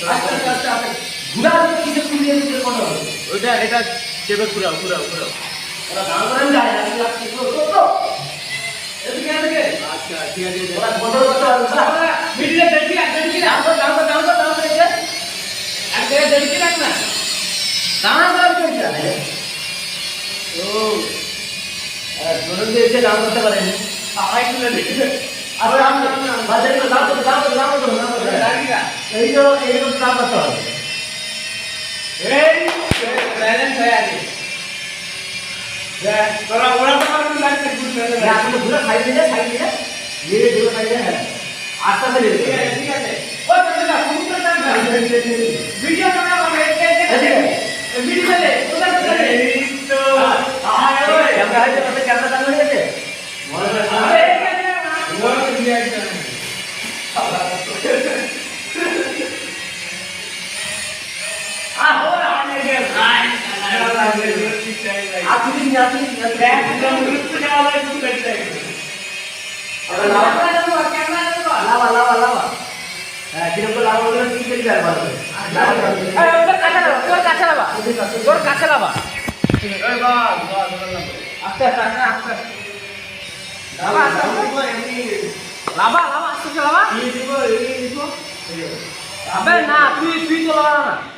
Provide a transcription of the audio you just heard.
আচ্ছা আচ্ছা আচ্ছা ঘুরার কিছু দিয়ে দিতে কোন ওইটা এটা চেপে ঘুরাও ঘুরাও ঘুরাও ওরা গান করেন যায় আজকে তো এদিকে এদিকে আচ্ছা ঠিক আছে ওরা কন্ট্রোল করতে পারবে না মিডিলে দেখি আর দেখি দাও এই যে আর কে দেখি না দাঁড়া দাঁড়া করতে আছে ও ধরুন এসে দাম করতে পারেন সবাই তুলে দেখি আর দাম বাজারে দাম এই তো এইরকম দাম করতে হবে এই ব্যালেন্স হয়ে আছে তোরা ওরা তো আমার লাগছে ঘুরতে আপনি ঘুরে সাইড দিয়ে ধীরে ধীরে সাইড দিয়ে হ্যাঁ আস্তে আস্তে ঠিক আছে ও দাদা সমুদ্র টাকা ভিডিও ক্যামেরা করে ভিডিও চলে কোথায় চলে এই তো আয় ওই ক্যামেরা চালু হয়ে গেছে আরে এই ক্যামেরা ওরা তো দিয়ে আছে আহো আনে গেল আয় লাগে ঠিক চাই আপনি একদম গুরুত্ব দেওয়া লাগে খুব লাগছে লাভা হ্যাঁ কিরকম লাভা হলে কি করে ব্যবহার হবে তোর কাছে লাবা ওই বাস আস্তে আস্তে আস্তে আস্তে লাবা আস্তে লাবা এই দিব আবে না তুই তো লাবা না